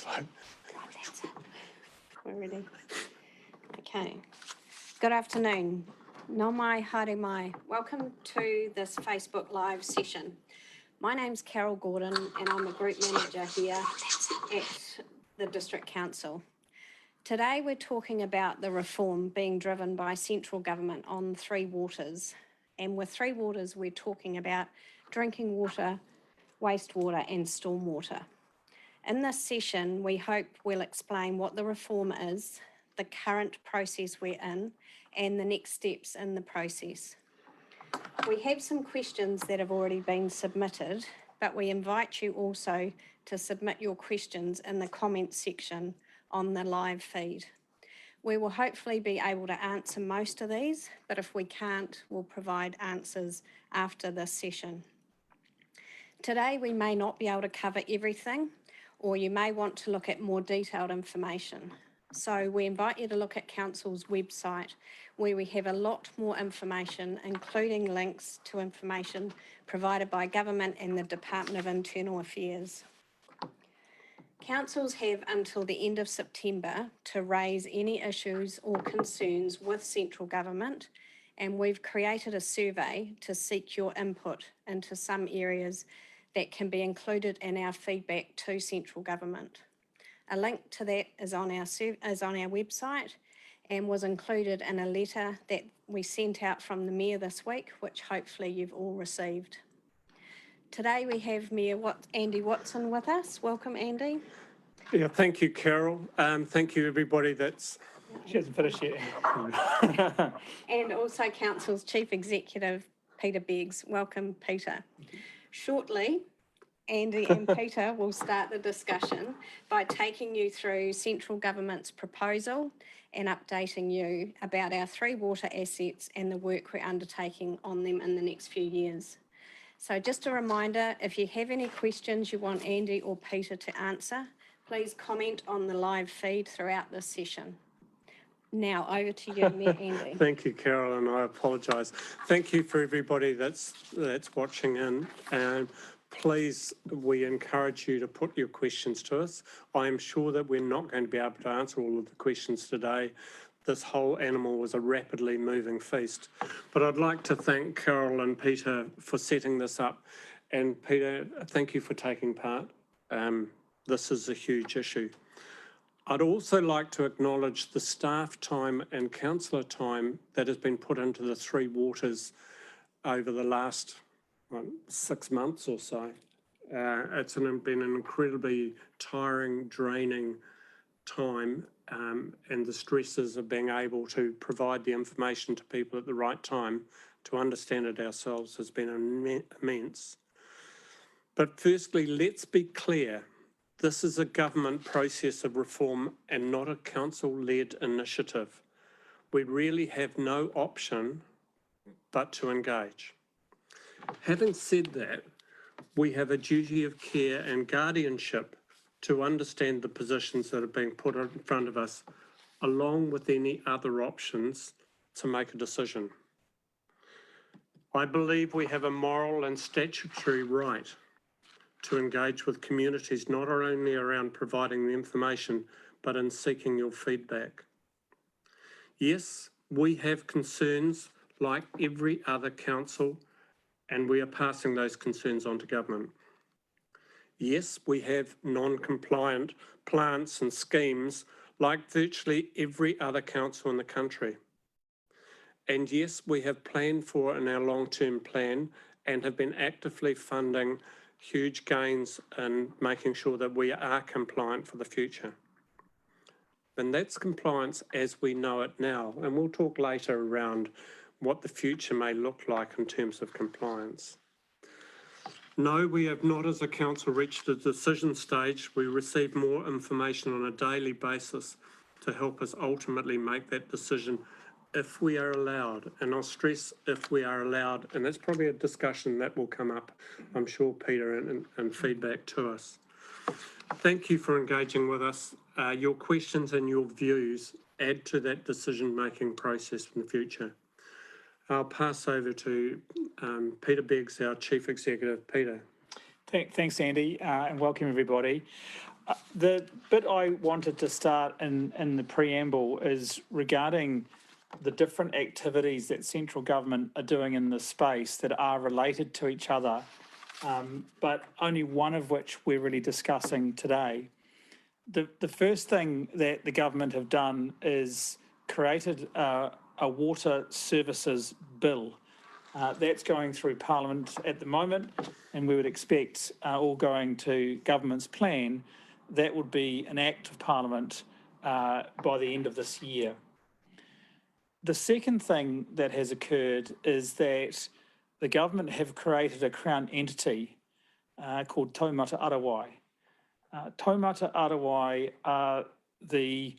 Right, that's it. We're ready. Okay. Good afternoon. Nō mai, haere mai. Welcome to this Facebook Live session. My name's Carol Gordon and I'm a Group Manager here at the District Council. Today we're talking about the reform being driven by central government on three waters. And with three waters we're talking about drinking water, wastewater and stormwater. In this session, we hope we'll explain what the reform is, the current process we're in, and the next steps in the process. We have some questions that have already been submitted, but we invite you also to submit your questions in the comments section on the live feed. We will hopefully be able to answer most of these, but if we can't, we'll provide answers after this session. Today, we may not be able to cover everything, or you may want to look at more detailed information. So we invite you to look at Council's website where we have a lot more information, including links to information provided by Government and the Department of Internal Affairs. Councils have until the end of September to raise any issues or concerns with central government, and we've created a survey to seek your input into some areas that can be included in our feedback to central government. A link to that is on our website and was included in a letter that we sent out from the Mayor this week, which hopefully you've all received. Today we have Mayor Andy Watson with us. Welcome, Andy. Yeah, thank you, Carol. Thank you, everybody that's... She hasn't finished yet. And also Council's Chief Executive, Peter Beggs. Welcome, Peter. Shortly, Andy and Peter will start the discussion by taking you through central government's proposal and updating you about our three water assets and the work we're undertaking on them in the next few years. So just a reminder, if you have any questions you want Andy or Peter to answer, please comment on the live feed throughout this session. Now over to you, Mayor Andy. Thank you, Carol, and I apologise. Thank you for everybody that's watching in. And please, we encourage you to put your questions to us. I am sure that we're not going to be able to answer all of the questions today. This whole animal was a rapidly moving feast. But I'd like to thank Carol and Peter for setting this up. And Peter, thank you for taking part. This is a huge issue. I'd also like to acknowledge the staff time and councillor time that has been put into the three waters over the last 6 months or so. It's been an incredibly tiring, draining time, and the stresses of being able to provide the information to people at the right time to understand it ourselves has been immense. But firstly, let's be clear. This is a government process of reform and not a council-led initiative. We really have no option but to engage. Having said that, we have a duty of care and guardianship to understand the positions that are being put in front of us, along with any other options to make a decision. I believe we have a moral and statutory right to engage with communities, not only around providing the information, but in seeking your feedback. Yes, we have concerns like every other council, and we are passing those concerns on to government. Yes, we have non-compliant plants and schemes like virtually every other council in the country. And yes, we have planned for in our long-term plan and have been actively funding huge gains in making sure that we are compliant for the future. And that's compliance as we know it now. And we'll talk later around what the future may look like in terms of compliance. No, we have not as a council reached the decision stage. We receive more information on a daily basis to help us ultimately make that decision if we are allowed. And I'll stress if we are allowed, and that's probably a discussion that will come up, I'm sure, Peter, and feedback to us. Thank you for engaging with us. Your questions and your views add to that decision-making process in the future. I'll pass over to Peter Beggs, our Chief Executive. Peter. Thanks, Andy, and welcome everybody. The bit I wanted to start in the preamble is regarding the different activities that central government are doing in this space that are related to each other, but only one of which we're really discussing today. The first thing that the government have done is created a water services bill. That's going through Parliament at the moment, and we would expect, all going to government's plan, that would be an act of Parliament by the end of this year. The second thing that has occurred is that the government have created a Crown entity called Taumata Arawai. Taumata Arawai are the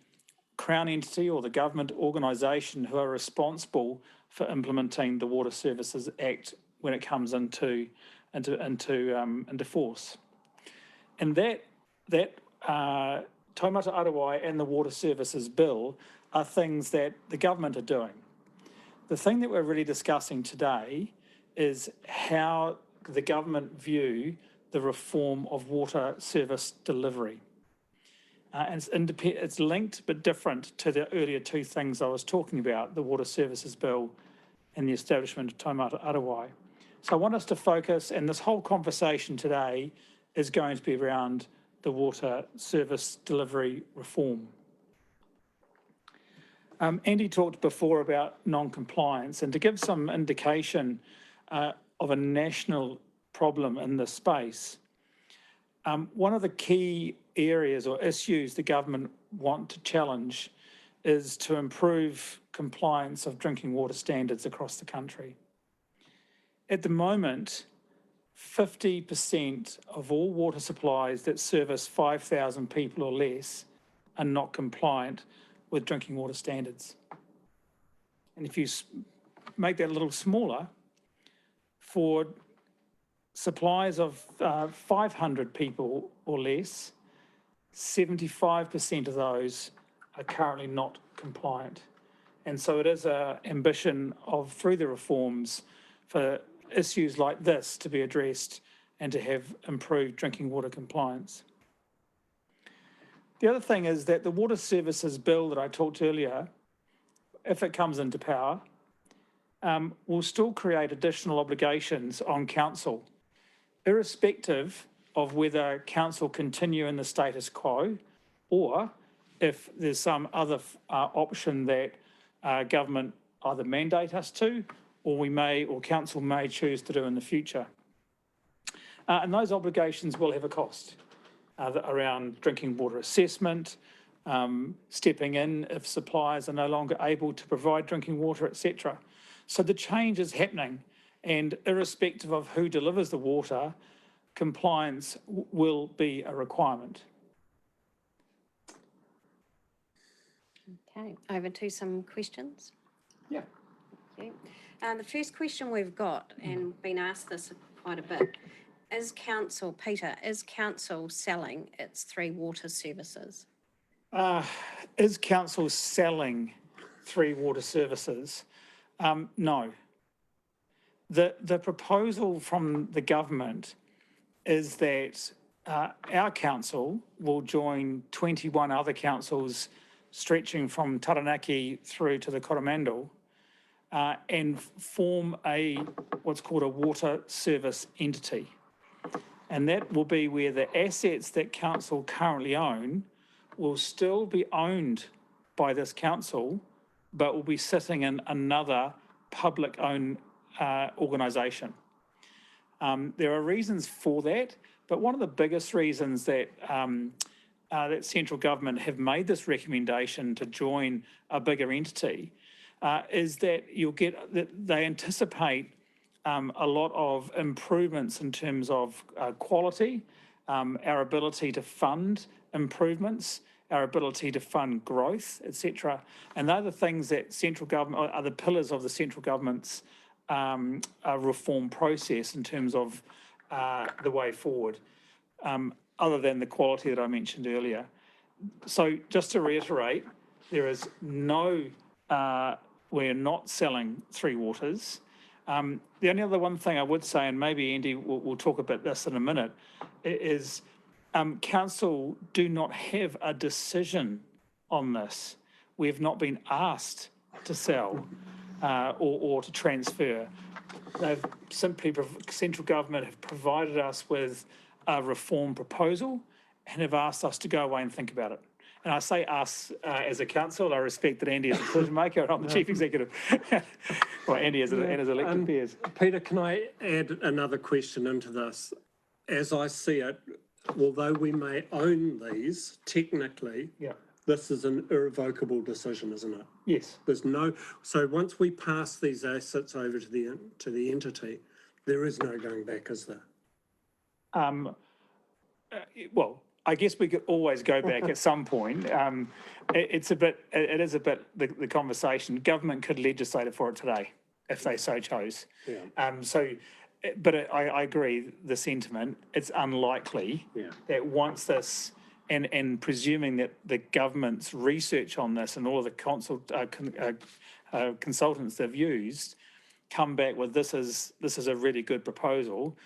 Crown entity or the government organisation who are responsible for implementing the Water Services Act when it comes into force. And that Taumata Arawai and the Water Services Bill are things that the government are doing. The thing that we're really discussing today is how the government view the reform of water service delivery. And it's linked but different to the earlier two things I was talking about, the Water Services Bill and the establishment of Taumata Arawai. So I want us to focus, and this whole conversation today is going to be around the water service delivery reform. Andy talked before about non-compliance, and to give some indication of a national problem in this space, one of the key areas or issues the government want to challenge is to improve compliance of drinking water standards across the country. At the moment, 50% of all water supplies that service 5,000 people or less are not compliant with drinking water standards. And if you make that a little smaller, for supplies of 500 people or less, 75% of those are currently not compliant. And so it is an ambition of, through the reforms, for issues like this to be addressed and to have improved drinking water compliance. The other thing is that the Water Services Bill that I talked earlier, if it comes into power, will still create additional obligations on council, irrespective of whether council continue in the status quo or if there's some other option that government either mandate us to or council may choose to do in the future. And those obligations will have a cost around drinking water assessment, stepping in if suppliers are no longer able to provide drinking water, etc. So the change is happening, and irrespective of who delivers the water, compliance will be a requirement. Okay, over to some questions. Yeah. Thank you. The first question we've got, and been asked this quite a bit, is council selling its 3 water services? Is council selling 3 water services? No. The proposal from the government is that our council will join 21 other councils stretching from Taranaki through to the Coromandel and form what's called a water service entity. And that will be where the assets that council currently own will still be owned by this council, but will be sitting in another public-owned organisation. There are reasons for that, but one of the biggest reasons that that central government have made this recommendation to join a bigger entity is that they anticipate a lot of improvements in terms of quality, our ability to fund improvements, our ability to fund growth, etc. And they're the things that central government are the pillars of the central government's reform process in terms of the way forward, other than the quality that I mentioned earlier. So just to reiterate, there is we're not selling 3 waters. The only other one thing I would say, and maybe Andy will talk about this in a minute, is council do not have a decision on this. We have not been asked to sell or to transfer. They've simply, central government have provided us with a reform proposal and have asked us to go away and think about it. And I say us as a council. I respect that Andy is the decision maker and I'm the chief executive. Well, Andy is and his elected peers. Peter, can I add another question into this? As I see it, although we may own these, technically, Yeah. this is an irrevocable decision, isn't it? Yes. There's no, so once we pass these assets over to the entity, there is no going back, is there? Well, I guess we could always go back at some point. It is a bit the conversation. Government could legislate it for it today if they so chose. Yeah. But I agree the sentiment. It's unlikely that once this, and presuming that the government's research on this and all of the consultants they've used come back with this is a really good proposal.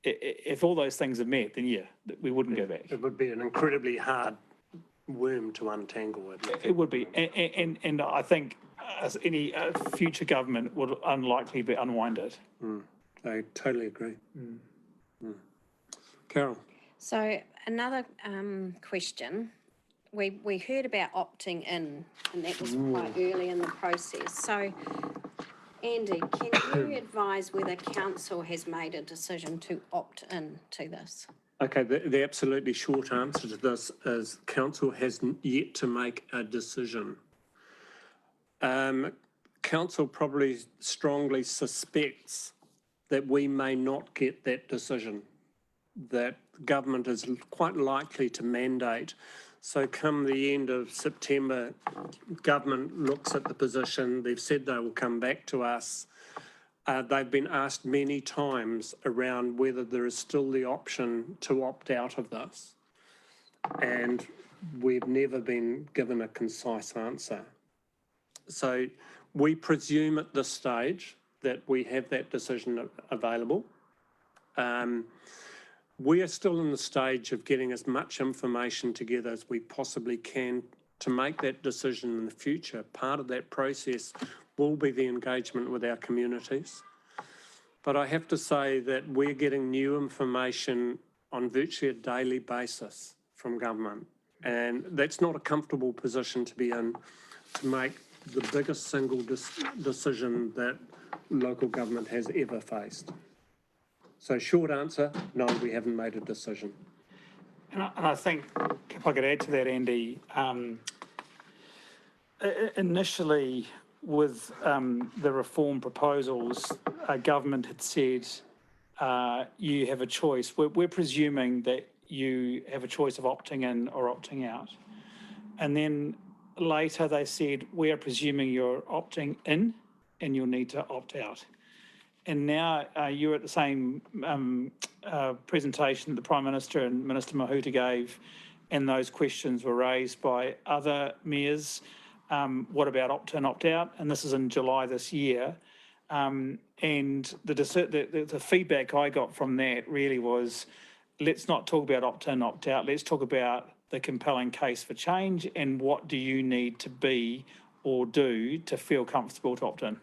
If all those things are met, then we wouldn't go back. It would be an incredibly hard worm to untangle. It would be, and I think any future government would unlikely unwind it. I totally agree. Carol. So another question, we heard about opting in, and that was quite early in the process. So, Andy, can you advise whether council has made a decision to opt in to this? Okay, the absolutely short answer to this is council hasn't yet to make a decision. Council probably strongly suspects that we may not get that decision, that government is quite likely to mandate. So come the end of September, government looks at the position, they've said they will come back to us. They've been asked many times around whether there is still the option to opt out of this. And we've never been given a concise answer. So we presume at this stage that we have that decision available. We are still in the stage of getting as much information together as we possibly can to make that decision in the future. Part of that process will be the engagement with our communities. But I have to say that we're getting new information on virtually a daily basis from government. And that's not a comfortable position to be in, to make the biggest single decision that local government has ever faced. So short answer, no, we haven't made a decision. And I think, if I could add to that, Andy, initially with the reform proposals, government had said you have a choice. We're presuming that you have a choice of opting in or opting out. And then later they said, we are presuming you're opting in and you'll need to opt out. And now you're at the same presentation that the Prime Minister and Minister Mahuta gave, and those questions were raised by other mayors. What about opt-in, opt-out? And this is in July this year. And the feedback I got from that really was, let's not talk about opt-in, opt-out. Let's talk about the compelling case for change and what do you need to be or do to feel comfortable to opt in.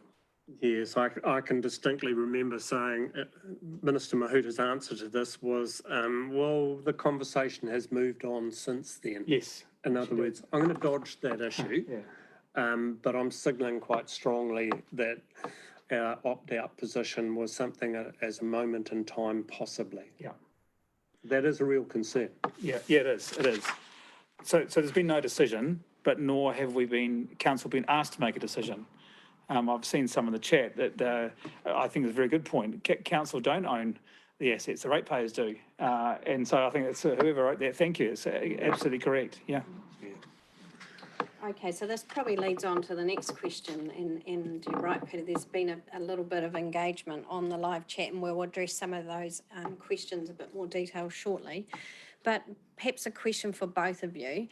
Yes, I can distinctly remember saying Minister Mahuta's answer to this was, well, the conversation has moved on since then. Yes. In other words, I'm going to dodge that issue, but I'm signalling quite strongly that our opt-out position was something as a moment in time, possibly. Yeah. That is a real concern. Yeah, it is. It is. So there's been no decision, but nor have council been asked to make a decision. I've seen some of the chat that I think is a very good point. Council don't own the assets, the ratepayers do. And so I think it's whoever wrote that, thank you, it's absolutely correct, yeah. Okay, so this probably leads on to the next question, and you're right, Peter, there's been a little bit of engagement on the live chat, and we'll address some of those questions a bit more detail shortly. But perhaps a question for both of you,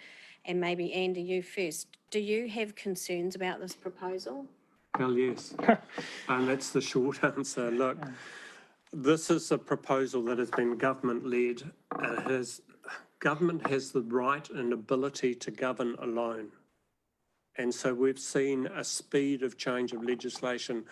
and maybe Andy, you first. Do you have concerns about this proposal? Hell yes. And that's the short answer. Look, this is a proposal that has been government-led. It has government has the right and ability to govern alone. And so we've seen a speed of change of legislation.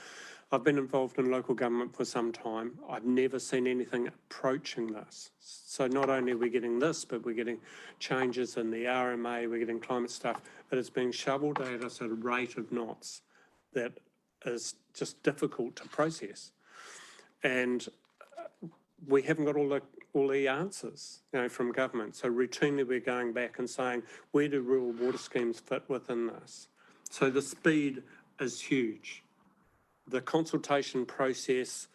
I've been involved in local government for some time. I've never seen anything approaching this. So not only are we getting this, but we're getting changes in the RMA, we're getting climate stuff. It is being shoveled at us at a rate of knots that is just difficult to process. And we haven't got all the answers, from government. So routinely we're going back and saying, where do rural water schemes fit within this? So the speed is huge. The consultation process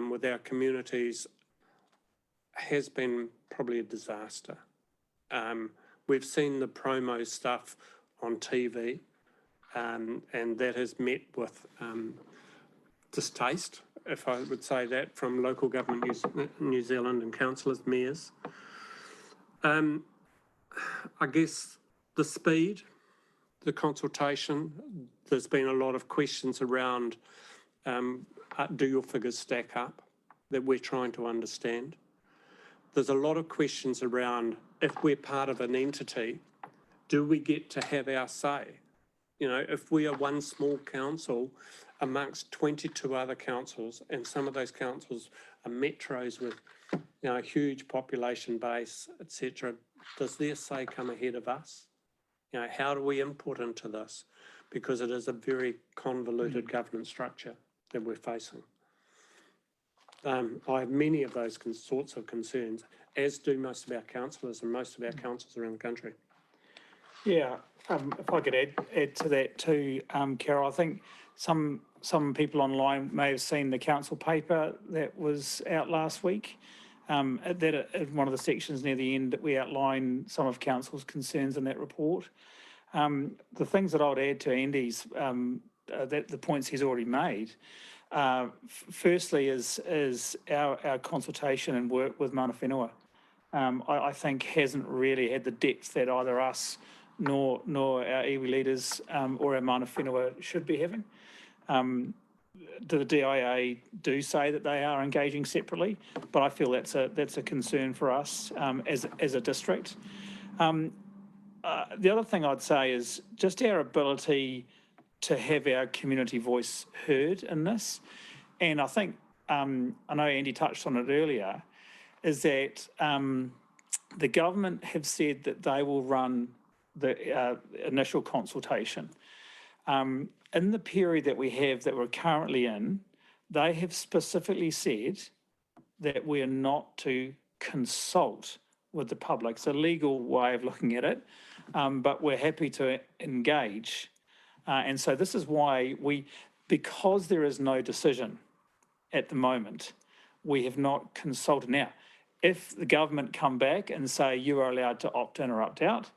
with our communities has been probably a disaster. We've seen the promo stuff on TV, and that has met with distaste, if I would say that, from local government New Zealand and councillors, mayors. I guess the speed, the consultation, there's been a lot of questions around, do your figures stack up, that we're trying to understand. There's a lot of questions around, if we're part of an entity, do we get to have our say? If we are one small council amongst 22 other councils, and some of those councils are metros with, a huge population base, etc., does their say come ahead of us? How do we input into this? Because it is a very convoluted governance structure that we're facing. I have many of those sorts of concerns, as do most of our councillors and most of our councils around the country. Yeah, if I could add to that too, Carol, I think some people online may have seen the council paper that was out last week. That in one of the sections near the end that we outline some of council's concerns in that report. The things that I would add to Andy's, the points he's already made. Firstly, is our consultation and work with mana whenua. I think hasn't really had the depth that either us nor our iwi leaders or our mana whenua should be having. The DIA do say that they are engaging separately, but I feel that's a concern for us as a district. The other thing I'd say is just our ability to have our community voice heard in this. And I think, I know Andy touched on it earlier, is that the government have said that they will run the initial consultation. In the period that we're currently in, they have specifically said that we are not to consult with the public. It's a legal way of looking at it, but we're happy to engage. And so this is why because there is no decision at the moment, we have not consulted. Now, if the government come back and say you are allowed to opt in or opt out,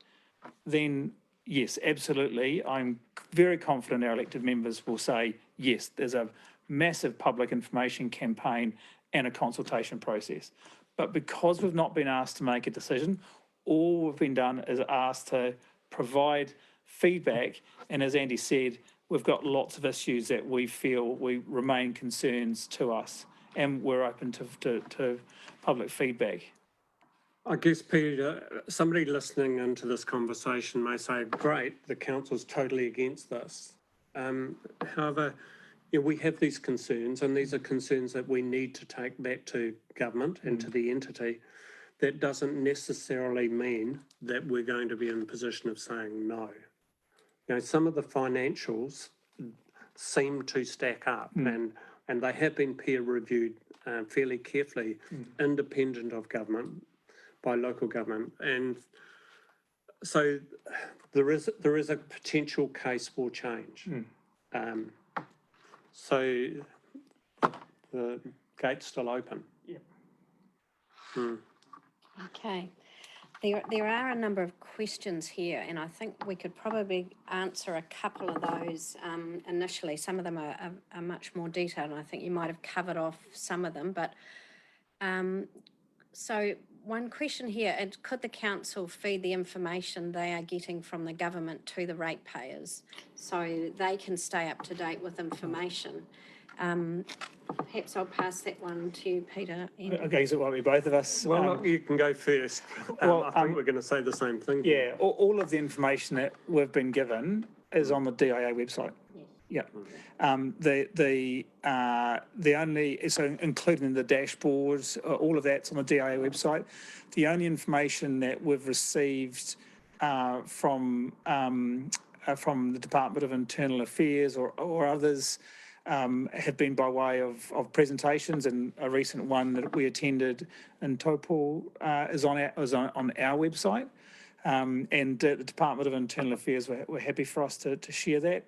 then yes, absolutely. I'm very confident our elected members will say, yes, there's a massive public information campaign and a consultation process. But because we've not been asked to make a decision, all we've been done is asked to provide feedback. And as Andy said, we've got lots of issues that we feel we remain concerns to us, and we're open to public feedback. I guess, Peter, somebody listening into this conversation may say, great, the council's totally against this. However, we have these concerns, and these are concerns that we need to take back to government and to the entity. That doesn't necessarily mean that we're going to be in a position of saying no. Some of the financials seem to stack up, and they have been peer reviewed fairly carefully, independent of government, by local government. And so there is a potential case for change. So the gate's still open. Yeah. Okay. There are a number of questions here, and I think we could probably answer a couple of those initially. Some of them are much more detailed, and I think you might have covered off some of them. But so one question here, could the council feed the information they are getting from the government to the ratepayers so they can stay up to date with information? Perhaps I'll pass that one to you, Peter. And Okay, so it won't be both of us. Well, look, you can go first. I think we're going to say the same thing. Yeah, all of the information that we've been given is on the DIA website. Yeah. The only, so including the dashboards, all of that's on the DIA website. The only information that we've received from the Department of Internal Affairs or others have been by way of presentations, and a recent one that we attended in Taupo is on our website. And the Department of Internal Affairs were happy for us to share that.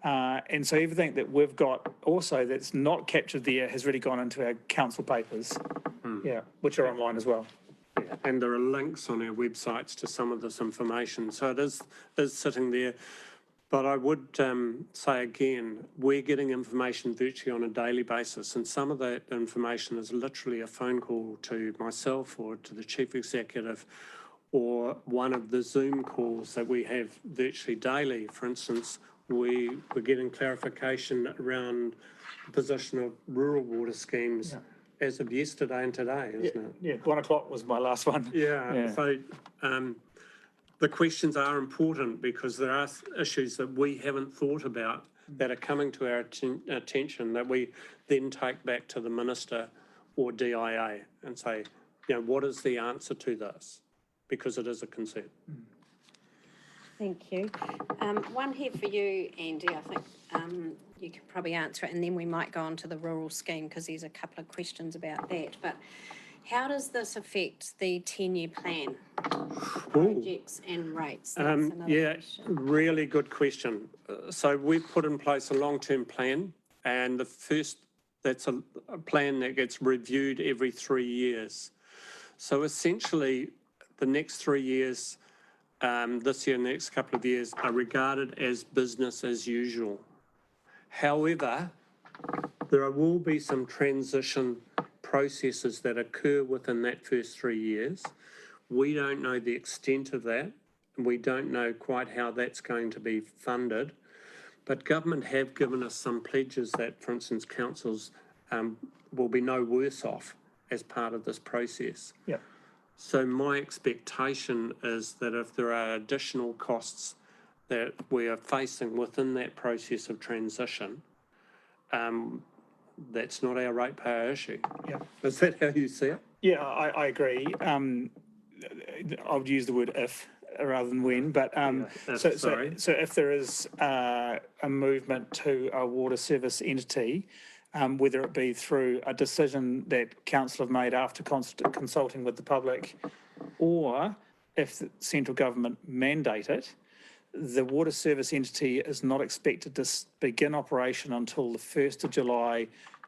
And so everything that we've got also that's not captured there has really gone into our council papers, which are online as well. Yeah, and there are links on our websites to some of this information, so it is sitting there. But I would say again, we're getting information virtually on a daily basis, and some of that information is literally a phone call to myself or to the chief executive, or one of the Zoom calls that we have virtually daily. For instance, we're getting clarification around the position of rural water schemes as of yesterday and today, isn't it? Yeah, 1 o'clock was my last one. So the questions are important because there are issues that we haven't thought about that are coming to our attention that we then take back to the Minister or DIA and say, what is the answer to this? Because it is a concern. thank you. One here for you, Andy. I think you could probably answer it, and then we might go on to the rural scheme because there's a couple of questions about that. But how does this affect the 10-year plan, projects and rates? That's another question. Really good question. So we've put in place a long-term plan, and that's a plan that gets reviewed every 3 years. So essentially, the next 3 years, this year and the next couple of years, are regarded as business as usual. However, there will be some transition processes that occur within that first 3 years. We don't know the extent of that, and we don't know quite how that's going to be funded. But government have given us some pledges that, for instance, councils will be no worse off as part of this process. Yeah. So my expectation is that if there are additional costs that we are facing within that process of transition, that's not our ratepayer issue. Yeah. Is that how you see it? Yeah, I agree. I would use the word if rather than when, but so if there is a movement to a water service entity, whether it be through a decision that council have made after consulting with the public, or if the central government mandate it, the water service entity is not expected to begin operation until the 1st of July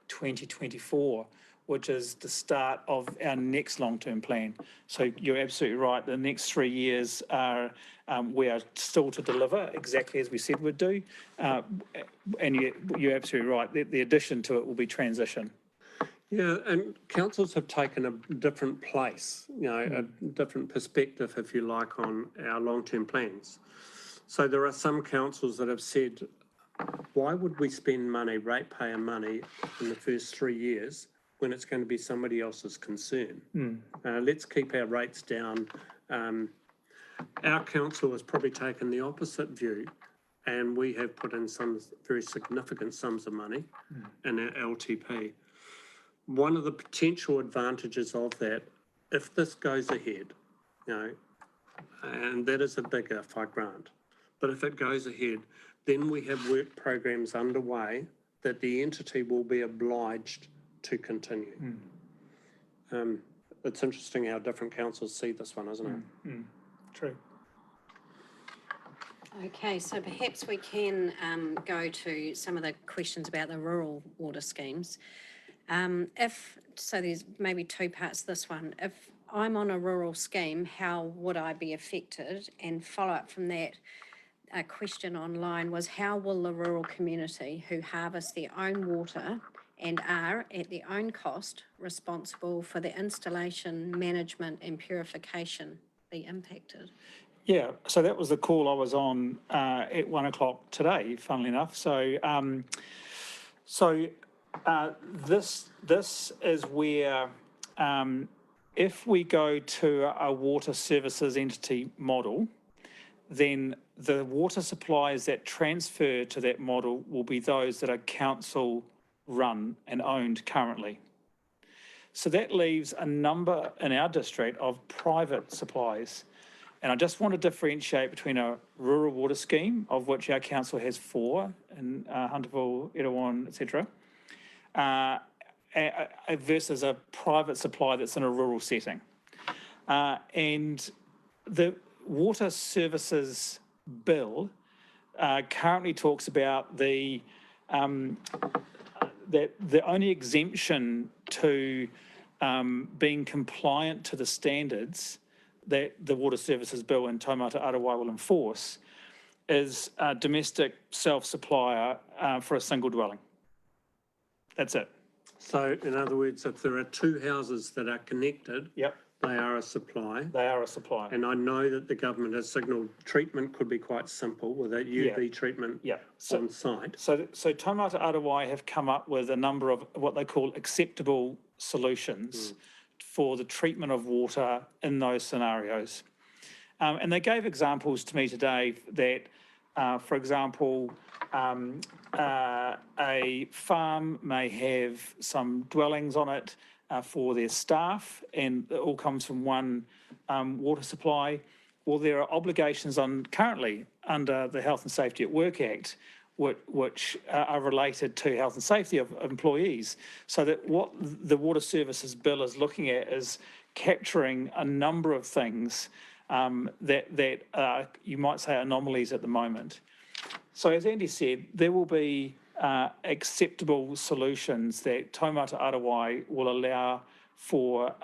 2024, which is the start of our next long-term plan. So you're absolutely right. The next 3 years are, we are still to deliver exactly as we said we'd do. And you're absolutely right. The addition to it will be transition. Yeah, and councils have taken a different place, a different perspective, if you like, on our long-term plans. So there are some councils that have said, why would we spend money, ratepayer money, in the first 3 years when it's going to be somebody else's concern? Let's keep our rates down. Our council has probably taken the opposite view, and we have put in some very significant sums of money in our LTP. One of the potential advantages of that, if this goes ahead, and that is a big if, I grant, but if it goes ahead, then we have work programs underway that the entity will be obliged to continue. It's interesting how different councils see this one, isn't it? True. Okay, so perhaps we can go to some of the questions about the rural water schemes. So there's maybe two parts to this one. If I'm on a rural scheme, how would I be affected? And follow up from that, a question online was, how will the rural community who harvest their own water and are at their own cost responsible for the installation, management and purification be impacted? Yeah, so that was the call I was on at 1 o'clock today, funnily enough. So This is where, if we go to a water services entity model, then the water supplies that transfer to that model will be those that are council run and owned currently. So that leaves a number in our district of private supplies. And I just want to differentiate between a rural water scheme, of which our council has 4 in Hunterville, Erewhon, etc., versus a private supply that's in a rural setting. And the water services bill currently talks about that the only exemption to being compliant to the standards that the water services bill in Taumata Arawai will enforce is a domestic self-supplier for a single dwelling. That's it. So in other words, if there are 2 houses that are connected, Yep, they are a supply. they are a supplier. And I know that the government has signalled treatment could be quite simple with that UV treatment Yeah. on site. So Taumata Arawai have come up with a number of what they call acceptable solutions for the treatment of water in those scenarios. And they gave examples to me today that, for example, a farm may have some dwellings on it for their staff, and it all comes from one water supply. Well, there are obligations currently under the Health and Safety at Work Act, which are related to health and safety of employees. So that what the Water Services Bill is looking at is capturing a number of things that you might say anomalies at the moment. So as Andy said, there will be acceptable solutions that Taumata Arawai will allow for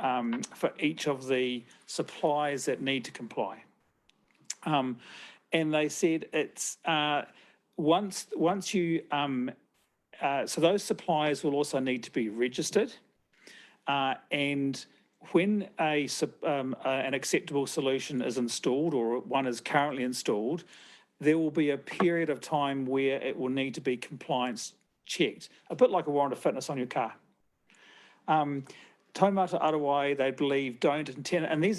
each of the supplies that need to comply. And they said it's once you so those suppliers will also need to be registered, and when an acceptable solution is installed or one is currently installed, there will be a period of time where it will need to be compliance checked, a bit like a warrant of fitness on your car. Taumata Arawai, they believe, don't intend, and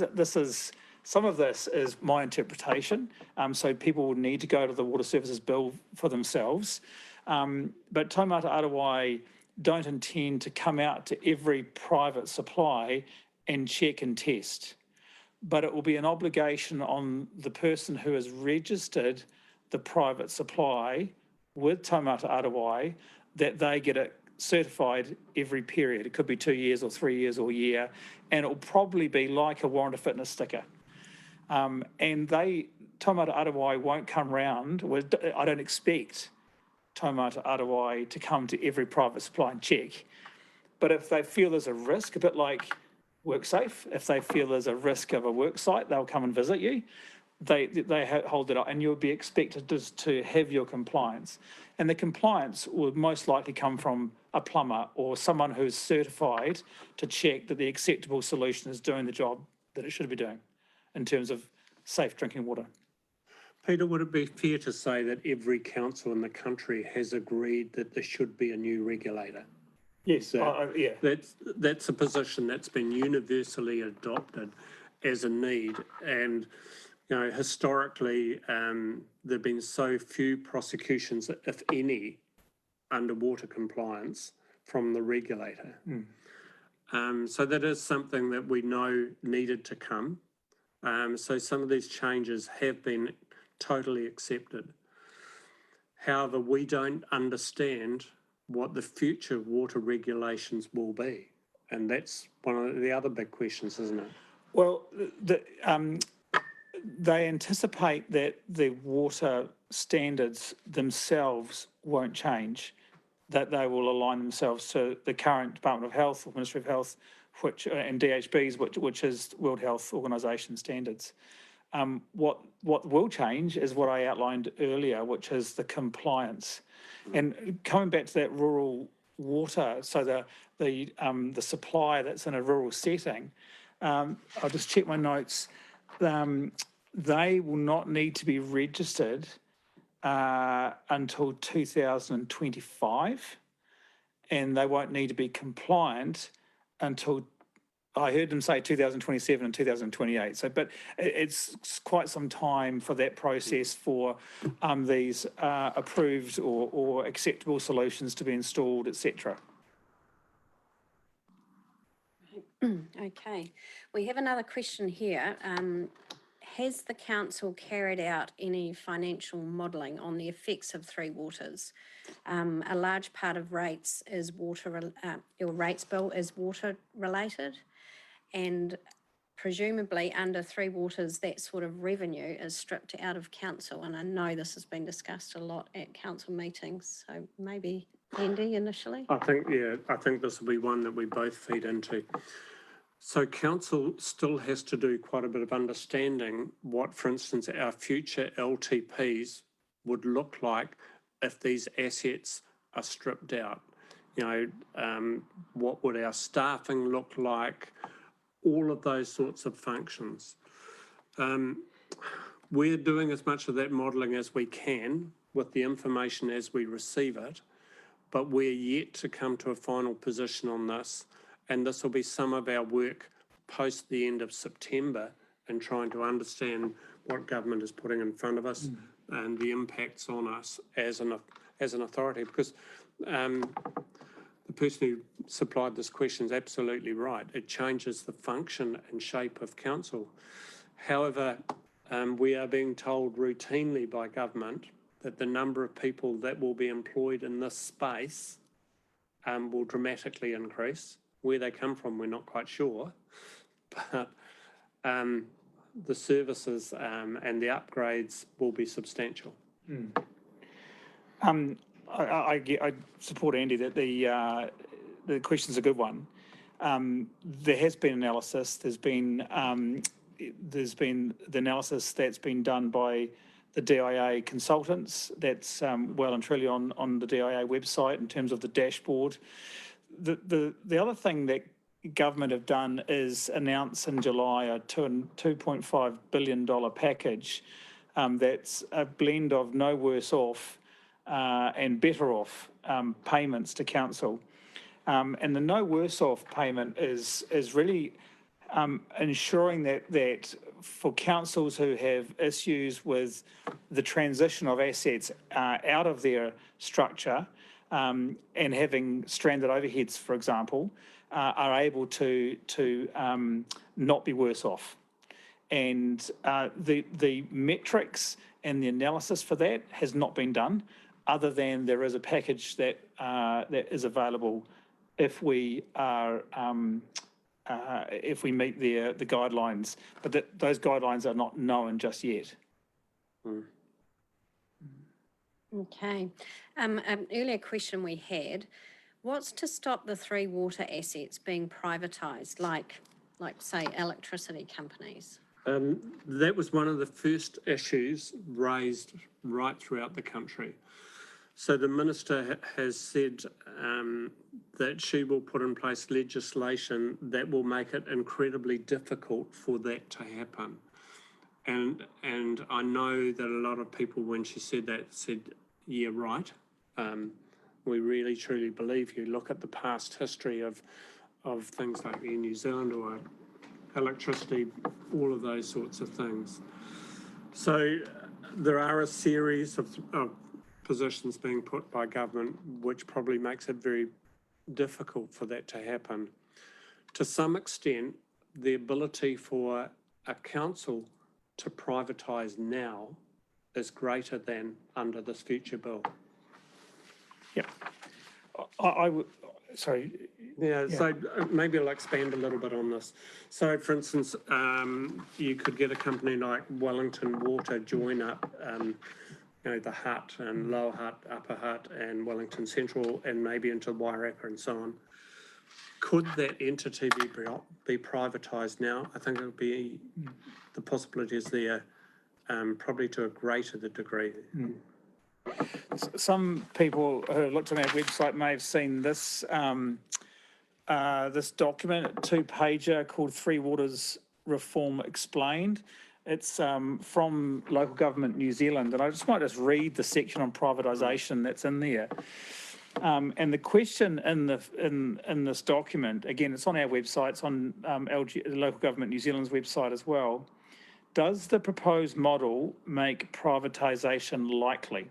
some of this is my interpretation, so people will need to go to the Water Services Bill for themselves. But Taumata Arawai don't intend to come out to every private supply and check and test. But it will be an obligation on the person who has registered the private supply with Taumata Arawai that they get it certified every period. It could be 2 years or 3 years or a year, and it will probably be like a warrant of fitness sticker. And Taumata Arawai won't come round. I don't expect Taumata Arawai to come to every private supply and check. But if they feel there's a risk, a bit like WorkSafe, if they feel there's a risk of a work site, they'll come and visit you. They hold it up, and you'll be expected to have your compliance. And the compliance would most likely come from a plumber or someone who's certified to check that the acceptable solution is doing the job that it should be doing in terms of safe drinking water. Peter, would it be fair to say that every council in the country has agreed that there should be a new regulator? Yes, yeah. That's a position that's been universally adopted as a need, and historically there've been so few prosecutions, if any, underwater compliance from the regulator. So that is something that we know needed to come. So some of these changes have been totally accepted. However, we don't understand what the future water regulations will be. And that's one of the other big questions, isn't it? Well, they anticipate that the water standards themselves won't change, that they will align themselves to the current Department of Health or Ministry of Health, and DHB's, which is World Health Organization standards. What will change is what I outlined earlier, which is the compliance. And coming back to that rural water, so the supply that's in a rural setting, I'll just check my notes. They will not need to be registered until 2025. and they won't need to be compliant until, I heard them say 2027 and 2028. So, but it's quite some time for that process for these approved or acceptable solutions to be installed, etc. Okay, we have another question here. Has the council carried out any financial modelling on the effects of Three Waters? A large part of rates is your rates bill is water related, and presumably under Three Waters, that sort of revenue is stripped out of council. And I know this has been discussed a lot at council meetings, so maybe Andy initially. I think this will be one that we both feed into. So council still has to do quite a bit of understanding what, for instance, our future LTPs would look like if these assets are stripped out. What would our staffing look like? All of those sorts of functions. We're doing as much of that modelling as we can with the information as we receive it, but we're yet to come to a final position on this. And this will be some of our work post the end of September in trying to understand what government is putting in front of us and the impacts on us as an authority. Because the person who supplied this question is absolutely right. It changes the function and shape of council. However, we are being told routinely by government that the number of people that will be employed in this space will dramatically increase. Where they come from, we're not quite sure, but the services and the upgrades will be substantial. I support Andy that the question's a good one. There has been analysis. There's been the analysis that's been done by the DIA consultants. That's well and truly on the DIA website in terms of the dashboard. The other thing that government have done is announce in July a $2.5 billion package that's a blend of no worse off and better off payments to council. And the no worse off payment is really ensuring that for councils who have issues with the transition of assets out of their structure, and having stranded overheads, for example, are able to not be worse off. And the metrics and the analysis for that has not been done, other than there is a package that is available if we are if we meet the guidelines, but those guidelines are not known just yet. Okay. An earlier question we had, what's to stop the Three Water assets being privatised, like say electricity companies? That was one of the first issues raised right throughout the country. So the minister has said that she will put in place legislation that will make it incredibly difficult for that to happen. And I know that a lot of people, when she said that, said, yeah, right. We really, truly believe you. Look at the past history of things like Air New Zealand or electricity, all of those sorts of things. So there are a series of positions being put by government, which probably makes it very difficult for that to happen. To some extent, the ability for a council to privatise now is greater than under this future bill. Yeah, I would. Sorry. Yeah, so maybe I'll expand a little bit on this. So, for instance, you could get a company like Wellington Water join up, the Hutt and Lower Hutt, Upper Hutt and Wellington Central and maybe into Wairarapa and so on. Could that entity be privatised now? I think it would be, the possibility is there, probably to a greater degree. Some people who looked on our website may have seen this this document, a two-pager called Three Waters Reform Explained. It's from Local Government New Zealand, and I might read the section on privatisation that's in there. And the question in this document, again, it's on our website, it's on Local Government New Zealand's website as well. Does the proposed model make privatisation likely?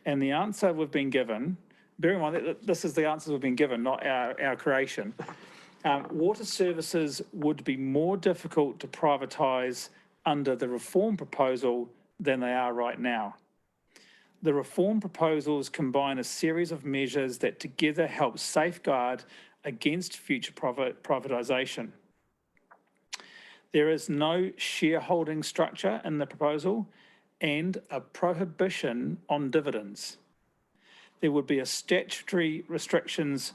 And the answer we've been given, bear in mind that this is the answers we've been given, not our creation. Water services would be more difficult to privatise under the reform proposal than they are right now. The reform proposals combine a series of measures that together help safeguard against future privatisation. There is no shareholding structure in the proposal and a prohibition on dividends. There would be a statutory restrictions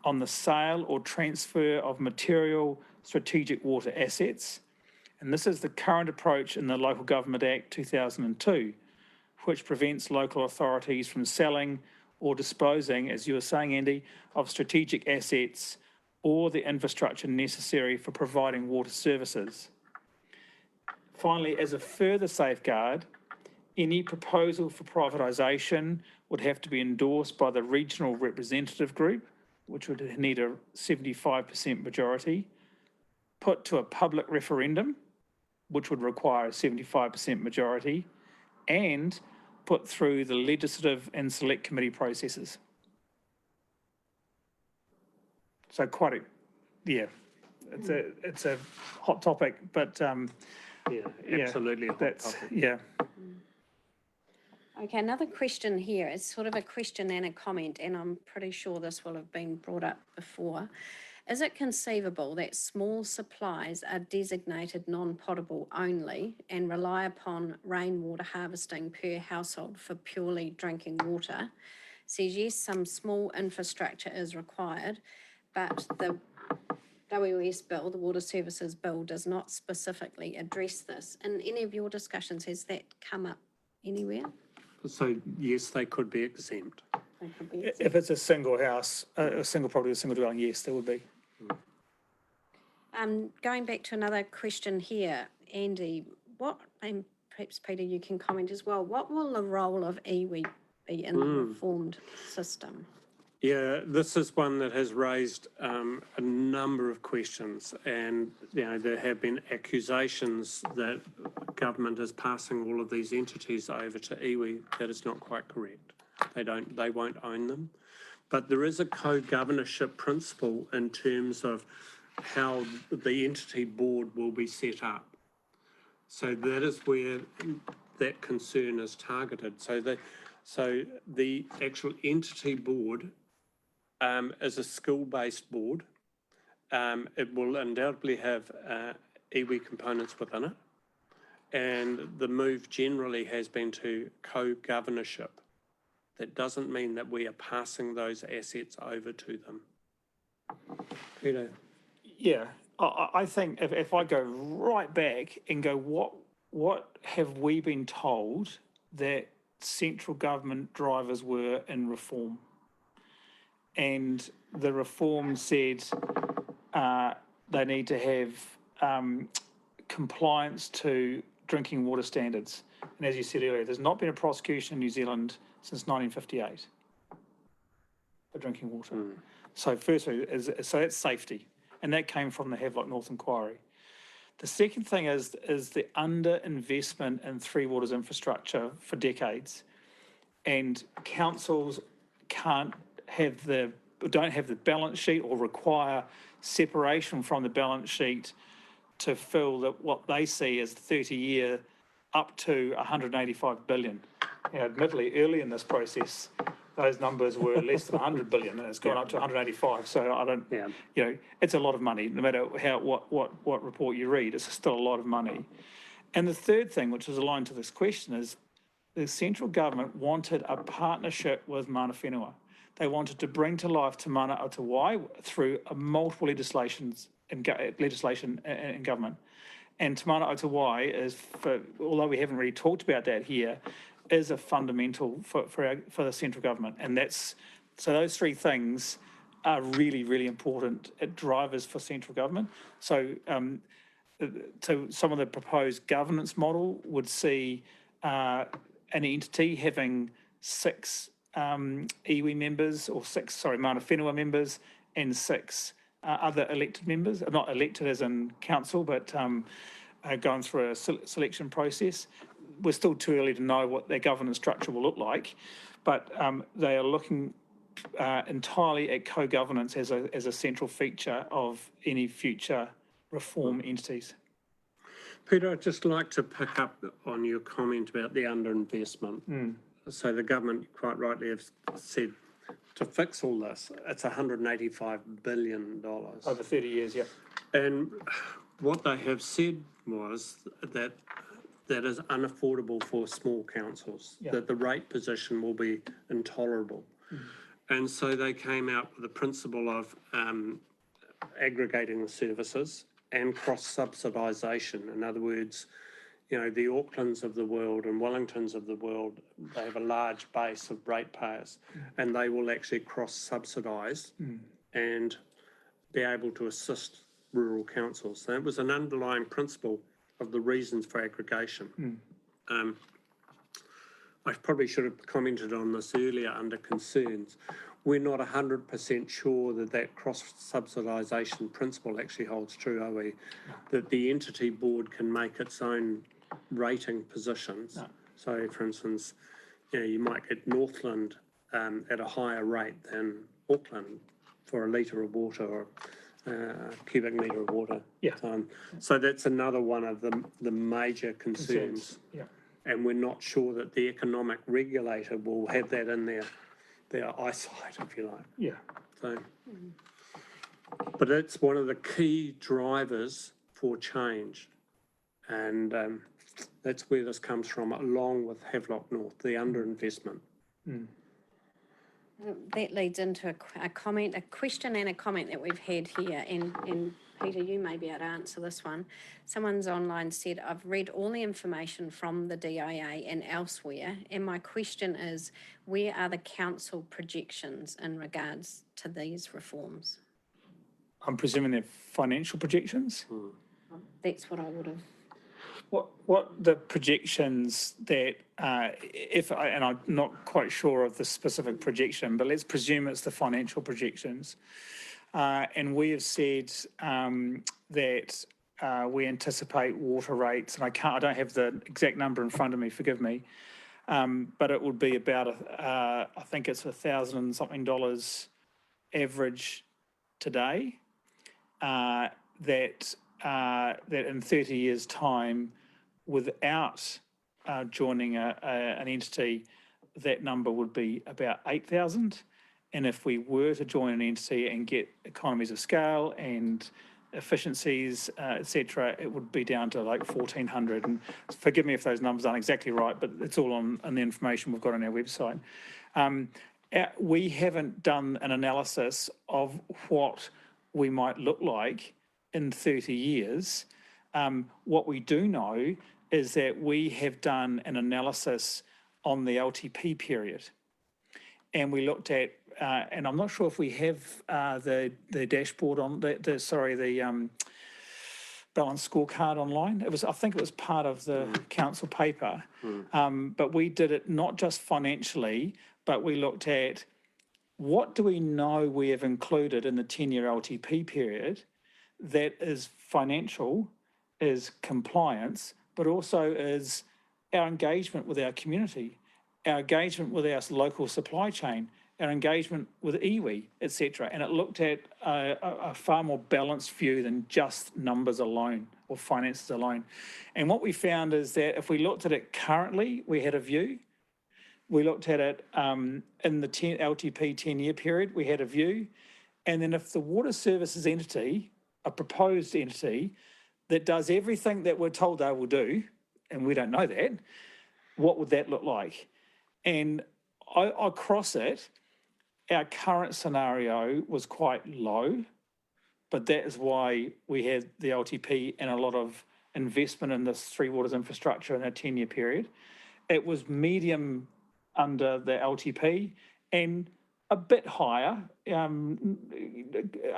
on the sale or transfer of material strategic water assets. And this is the current approach in the Local Government Act 2002, which prevents local authorities from selling or disposing, as you were saying, Andy, of strategic assets or the infrastructure necessary for providing water services. Finally, as a further safeguard, any proposal for privatisation would have to be endorsed by the regional representative group, which would need a 75% majority, put to a public referendum, which would require a 75% majority, and put through the legislative and select committee processes. So quite a, yeah, it's a hot topic, but Yeah, absolutely a hot topic. yeah. Okay, another question here. It's sort of a question and a comment, and I'm pretty sure this will have been brought up before. Is it conceivable that small supplies are designated non-potable only and rely upon rainwater harvesting per household for purely drinking water? Says yes, some small infrastructure is required, but the WS bill, the Water Services Bill, does not specifically address this. In any of your discussions, has that come up anywhere? So yes, they could be exempt. They could be exempt. If it's a single house, a single property, a single dwelling, yes, there would be. Going back to another question here, Andy, and perhaps Peter, you can comment as well, what will the role of iwi be in the reformed system? Yeah, this is one that has raised a number of questions, and there have been accusations that government is passing all of these entities over to iwi. That is not quite correct. They won't own them, but there is a co-governorship principle in terms of how the entity board will be set up. So that is where that concern is targeted. So the actual entity board is a school-based board. It will undoubtedly have iwi components within it, and the move generally has been to co-governorship. That doesn't mean that we are passing those assets over to them. Peter? Yeah, I think if I go right back and go, what have we been told that central government drivers were in reform? And the reform said they need to have compliance to drinking water standards. And as you said earlier, there's not been a prosecution in New Zealand since 1958 for drinking water. So firstly, so that's safety. And that came from the Havelock North inquiry. The second thing is the underinvestment in Three Waters infrastructure for decades. And councils don't have the balance sheet or require separation from the balance sheet to fill what they see as 30-year up to 185 billion. Admittedly, early in this process, those numbers were less than 100 billion, and it's gone up to 185. So I don't, it's a lot of money. No matter what report you read, it's still a lot of money. And the third thing, which is aligned to this question, is the central government wanted a partnership with mana whenua. They wanted to bring to life Te Mana o Te Wai through multiple legislation in government. And Te Mana o Te Wai is, although we haven't really talked about that here, is a fundamental for the central government. And so those three things are really, really important drivers for central government. So some of the proposed governance model would see an entity having 6 iwi members, or 6, sorry, Mana Whenua members, and 6 other elected members, not elected as in council, but going through a selection process. We're still too early to know what their governance structure will look like, but they are looking entirely at co-governance as a central feature of any future reform entities. Peter, I'd just like to pick up on your comment about the underinvestment. So the government quite rightly have said to fix all this, it's $185 billion. Over 30 years, yeah. And what they have said was that that is unaffordable for small councils, that the rate position will be intolerable. And so they came out with the principle of aggregating the services and cross-subsidisation. In other words, you know, the Aucklands of the world and Wellingtons of the world, they have a large base of ratepayers, and they will actually cross-subsidise and be able to assist rural councils. So it was an underlying principle of the reasons for aggregation. I probably should have commented on this earlier under concerns. We're not 100% sure that that cross-subsidisation principle actually holds true, are we? That the entity board can make its own rating positions. No. So, for instance, you know, you might get Northland at a higher rate than Auckland for a litre of water or cubic metre of water. Yeah. So that's another one of the major concerns. Yeah. And we're not sure that the economic regulator will have that in their eyesight, if you like. Yeah. So, but it's one of the key drivers for change. And that's where this comes from, along with Havelock North, the underinvestment. That leads into a comment, a question and a comment that we've had here, and Peter, you may be able to answer this one. Someone's online said, I've read all the information from the DIA and elsewhere, and my question is, where are the council projections in regards to these reforms? I'm presuming they're financial projections? That's what I would have. What the projections that, and I'm not quite sure of the specific projection, but let's presume it's the financial projections. And we have said that we anticipate water rates, and I don't have the exact number in front of me, forgive me, but it would be about, I think it's $1,000 and something average today, that in 30 years' time, without joining an entity, that number would be about 8,000. And if we were to join an entity and get economies of scale and efficiencies, etc., it would be down to like 1,400. And forgive me if those numbers aren't exactly right, but it's all on the information we've got on our website. We haven't done an analysis of what we might look like in 30 years. What we do know is that we have done an analysis on the LTP period. And we looked at, and I'm not sure if we have the dashboard on, the balance scorecard online. I think it was part of the council paper. But we did it not just financially, but we looked at what do we know we have included in the 10-year LTP period that is financial, is compliance, but also is our engagement with our community, our engagement with our local supply chain, our engagement with iwi, etc. And it looked at a far more balanced view than just numbers alone or finances alone. And what we found is that if we looked at it currently, we had a view. We looked at it in the LTP 10-year period, we had a view. And then if the water services entity, a proposed entity that does everything that we're told they will do, and we don't know that, what would that look like? And across it, our current scenario was quite low, but that is why we had the LTP and a lot of investment in this Three Waters infrastructure in a 10-year period. It was medium under the LTP and a bit higher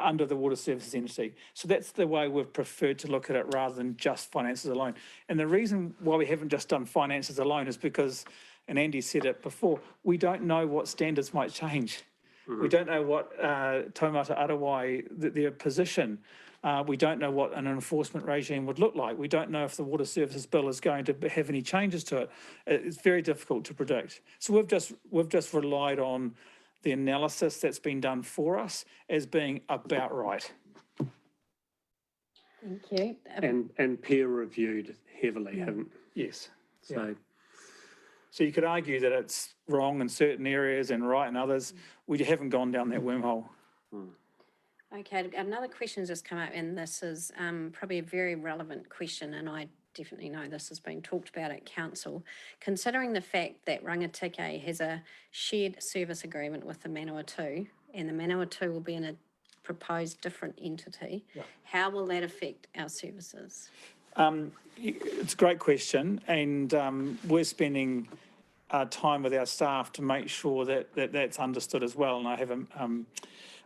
under the water services entity. So that's the way we've preferred to look at it rather than just finances alone. And the reason why we haven't just done finances alone is because and Andy said it before, we don't know what standards might change. We don't know what taumata arawai, their position. We don't know what an enforcement regime would look like. We don't know if the Water Services Bill is going to have any changes to it. It's very difficult to predict. So we've just relied on the analysis that's been done for us as being about right. Thank you. And peer reviewed heavily, haven't? Yes. So So you could argue that it's wrong in certain areas and right in others. We haven't gone down that wormhole. Okay, another question has just come up, and this is probably a very relevant question, and I definitely know this has been talked about at council. Considering the fact that Rangitikei has a shared service agreement with the Manawatu, and the Manawatu will be in a proposed different entity, how will that affect our services? It's a great question, and we're spending time with our staff to make sure that that's understood as well. And I have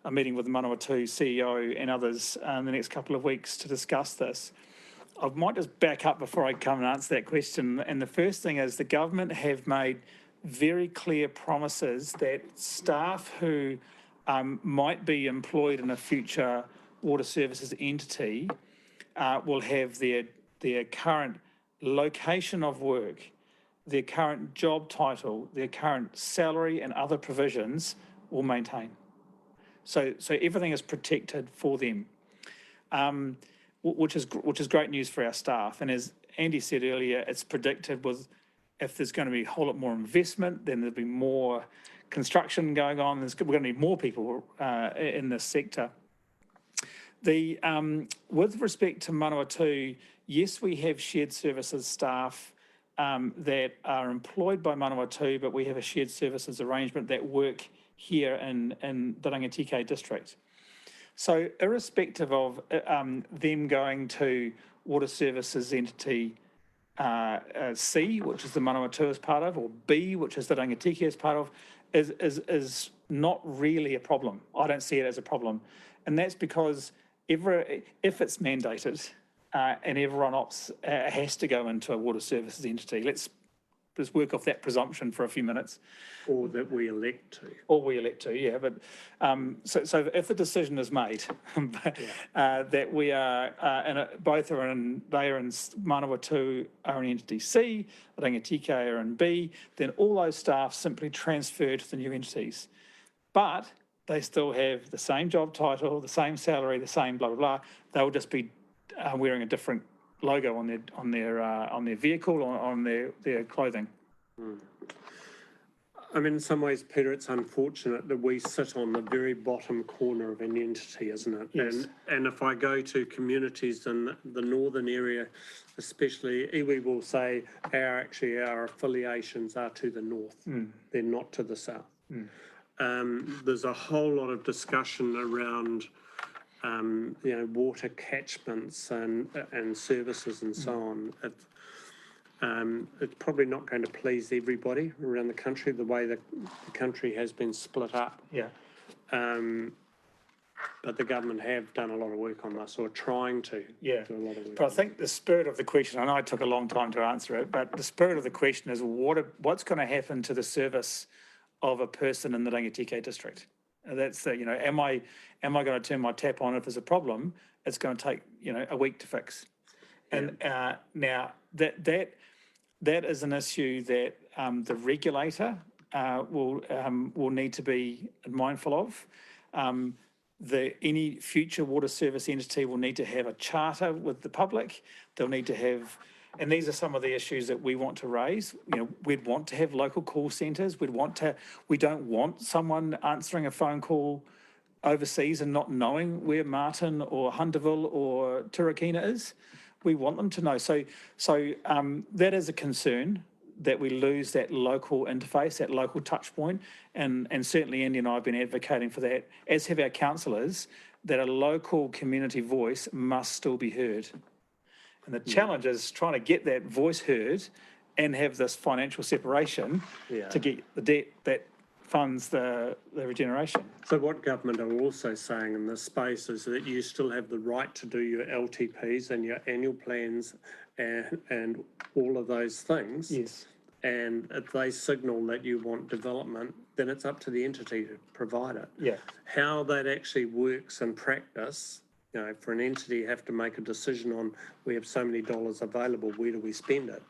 a meeting with the Manawatu CEO and others in the next couple of weeks to discuss this. I might just back up before I come and answer that question. And the first thing is the government have made very clear promises that staff who might be employed in a future water services entity will have their current location of work, their current job title, their current salary and other provisions will maintain. So everything is protected for them, which is great news for our staff. And as Andy said earlier, it's predicted with if there's going to be a whole lot more investment, then there'll be more construction going on. We're going to need more people in this sector. With respect to Manawatu, yes, we have shared services staff that are employed by Manawatu, but we have a shared services arrangement that work here in the Rangitikei district. So irrespective of them going to Water Services Entity C, which is the Manawatu is part of, or B, which is the Rangitikei is part of, is not really a problem. I don't see it as a problem. And that's because if it's mandated and everyone else has to go into a Water Services Entity, let's work off that presumption for a few minutes. or that we elect to. Or we elect to, yeah. But so if the decision is made that we are both are in, they are in Manawatu are in entity C, Rangitikei are in B, then all those staff simply transfer to the new entities. But they still have the same job title, the same salary, the same blah blah blah. They'll just be wearing a different logo on their vehicle or on their clothing. I mean, in some ways, Peter, it's unfortunate that we sit on the very bottom corner of an entity, isn't it? Yes. And if I go to communities in the northern area, especially, iwi will say our affiliations are to the north. They're not to the south. There's a whole lot of discussion around water catchments and services and so on. It's probably not going to please everybody around the country, the way the country has been split up. Yeah. But the government have done a lot of work on this, or trying to do a lot of work. But I think the spirit of the question, I know it took a long time to answer it, but the spirit of the question is what's going to happen to the service of a person in the Rangitikei district? That's am I going to turn my tap on if there's a problem? It's going to take a week to fix. And now that is an issue that the regulator will need to be mindful of. Any future water service entity will need to have a charter with the public. They'll need to have, and these are some of the issues that we want to raise. We'd want to have local call centres. We don't want someone answering a phone call overseas and not knowing where Martin or Hunterville or Turakina is. We want them to know. So that is a concern, that we lose that local interface, that local touch point. And certainly Andy and I have been advocating for that, as have our councillors, that a local community voice must still be heard. And the challenge is trying to get that voice heard and have this financial separation to get the debt that funds the regeneration. So what government are also saying in this space is that you still have the right to do your LTPs and your annual plans and all of those things. Yes. And if they signal that you want development, then it's up to the entity to provide it. Yeah. How that actually works in practice, you know, for an entity to have to make a decision on, we have so many dollars available, where do we spend it?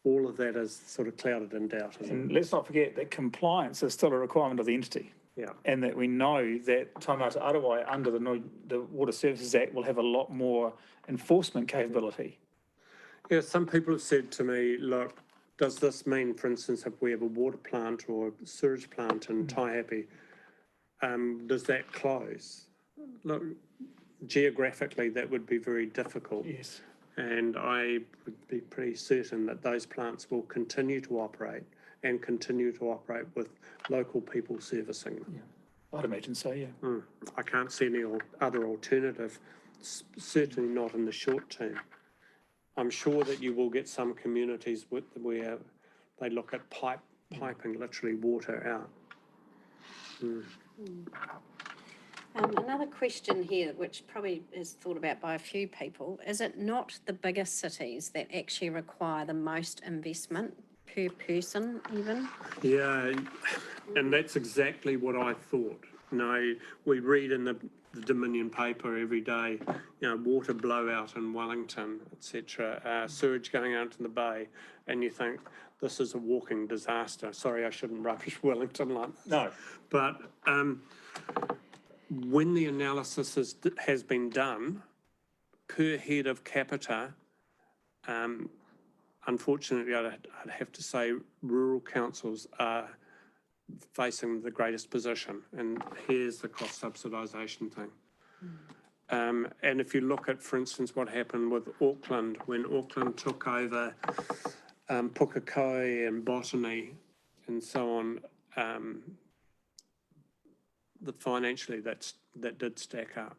All of that is sort of clouded in doubt, isn't And it? let's not forget that compliance is still a requirement of the entity. Yeah. And that we know that Taumata Arawai under the Water Services Act will have a lot more enforcement capability. Yeah, some people have said to me, look, does this mean, for instance, if we have a water plant or a sewage plant in Taihape, does that close? Look, geographically, that would be very difficult. Yes. And I would be pretty certain that those plants will continue to operate and continue to operate with local people servicing them. I'd imagine so, yeah. I can't see any other alternative, certainly not in the short term. I'm sure that you will get some communities where they look at piping literally water out. Another question here, which probably is thought about by a few people, is it not the biggest cities that actually require the most investment per person even? Yeah, and that's exactly what I thought. No, we read in the Dominion paper every day, you know, water blowout in Wellington, etc., sewage going out in the bay, and you think this is a walking disaster. Sorry, I shouldn't rubbish Wellington like this. No. But when the analysis has been done, per head of capita, unfortunately, I'd have to say rural councils are facing the greatest position, and here's the cost subsidisation thing. And if you look at, for instance, what happened with Auckland, when Auckland took over Pukekohe and Botany and so on, financially that did stack up.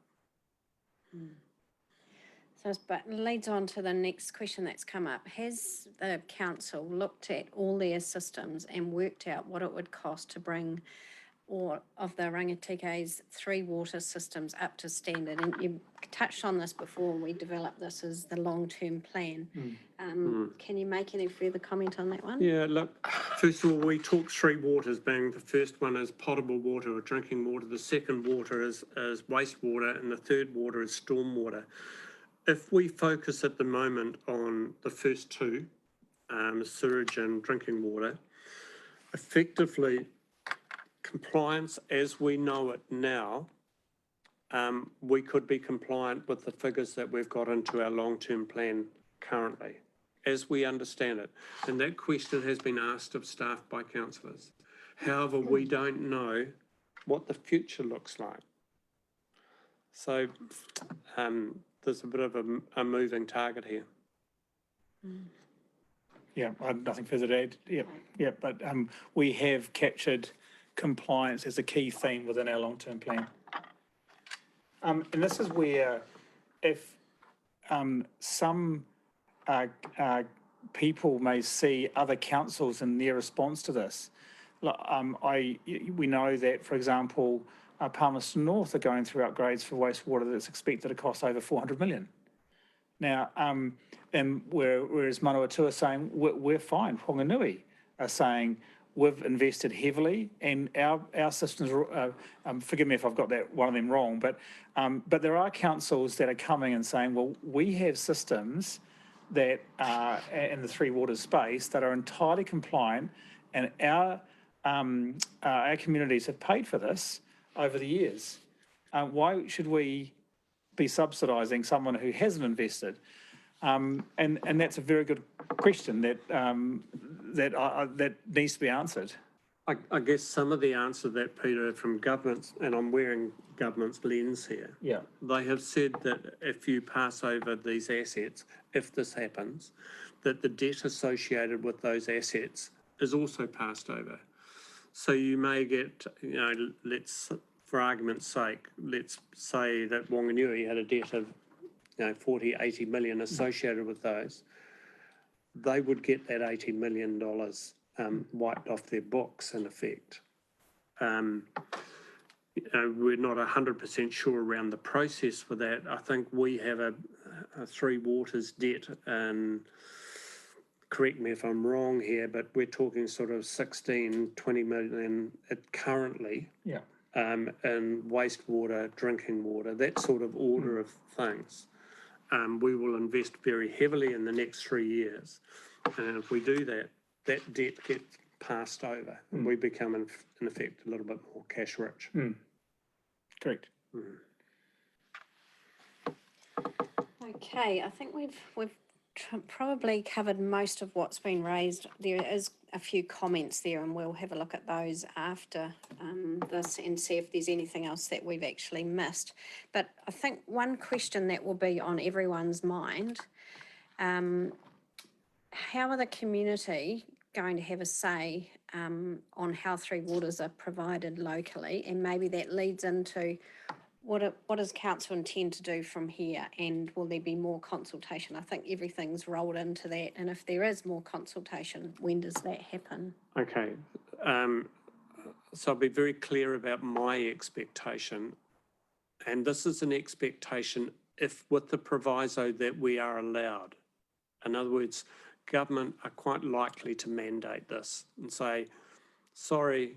So, but leads on to the next question that's come up. Has the council looked at all their systems and worked out what it would cost to bring all of the Rangitike's 3 water systems up to standard? And you touched on this before when we developed this as the long-term plan. Can you make any further comment on that one? Yeah, look, first of all, we talk 3 waters, being the first one is potable water or drinking water, the second water is wastewater, and the third water is stormwater. If we focus at the moment on the first 2, sewage and drinking water, effectively compliance as we know it now, we could be compliant with the figures that we've got into our long-term plan currently, as we understand it. And that question has been asked of staff by councillors. However, we don't know what the future looks like. So there's a bit of a moving target here. Yeah, I have nothing further to add. Yeah, but we have captured compliance as a key theme within our long-term plan. And this is where if some people may see other councils in their response to this, we know that, for example, Palmerston North are going through upgrades for wastewater that's expected to cost over 400 million. Now, and whereas Manawatu are saying, we're fine. Whanganui are saying, we've invested heavily, and our systems, forgive me if I've got that one of them wrong, but there are councils that are coming and saying, well, we have systems that are in the 3 waters space that are entirely compliant, and our communities have paid for this over the years. Why should we be subsidising someone who hasn't invested? And that's a very good question that needs to be answered. I guess some of the answer to that, Peter, from governments, and I'm wearing government's lens here. Yeah. They have said that if you pass over these assets, if this happens, that the debt associated with those assets is also passed over. So you may get, for argument's sake, let's say that Whanganui had a debt of 40, 80 million associated with those. They would get that $80 million wiped off their books, in effect. We're not 100% sure around the process for that. I think we have a 3 waters debt in correct me if I'm wrong here, but we're talking sort of 16, 20 million currently Yeah. in wastewater, drinking water, that sort of order of things. We will invest very heavily in the next 3 years. And if we do that, that debt gets passed over and we become, in effect, a little bit more cash rich. Correct. Okay, I think we've probably covered most of what's been raised. There is a few comments there, and we'll have a look at those after this and see if there's anything else that we've actually missed. But I think one question that will be on everyone's mind, how are the community going to have a say on how Three Waters are provided locally? And maybe that leads into what does council intend to do from here, and will there be more consultation? I think everything's rolled into that, and if there is more consultation, when does that happen? Okay, so I'll be very clear about my expectation, and this is an expectation if with the proviso that we are allowed. In other words, government are quite likely to mandate this and say, sorry,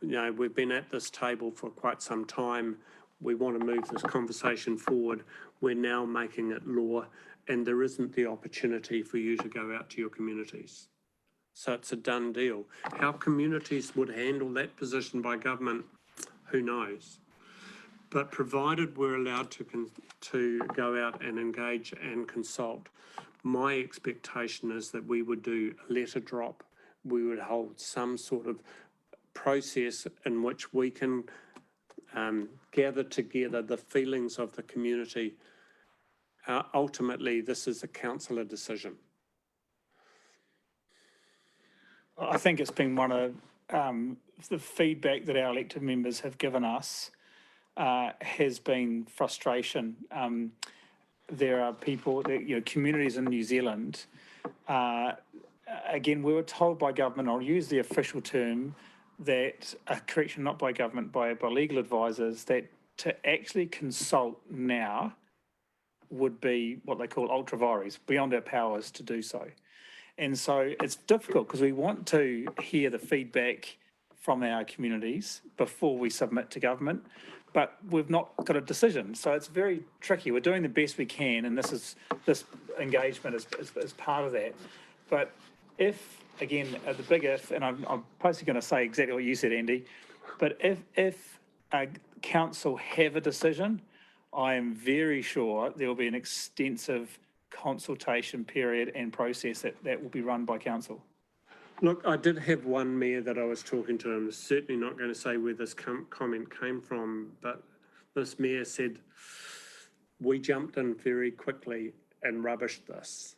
we've been at this table for quite some time. We want to move this conversation forward. We're now making it law, and there isn't the opportunity for you to go out to your communities. So it's a done deal. How communities would handle that position by government, who knows? But provided we're allowed to go out and engage and consult, my expectation is that we would do a letter drop. We would hold some sort of process in which we can gather together the feelings of the community. Ultimately, this is a councillor decision. I think it's been one of the feedback that our elected members have given us has been frustration. There are people, communities in New Zealand. Again, we were told by government, I'll use the official term, that, correction, not by government, by legal advisors, that to actually consult now would be what they call ultra vires, beyond our powers to do so. And so it's difficult because we want to hear the feedback from our communities before we submit to government, but we've not got a decision. So it's very tricky. We're doing the best we can, and this engagement is part of that. But if, again, the big if, and I'm basically going to say exactly what you said, Andy, but if a council have a decision, I am very sure there will be an extensive consultation period and process that will be run by council. Look, I did have one mayor that I was talking to, and I'm certainly not going to say where this comment came from, but this mayor said, we jumped in very quickly and rubbished this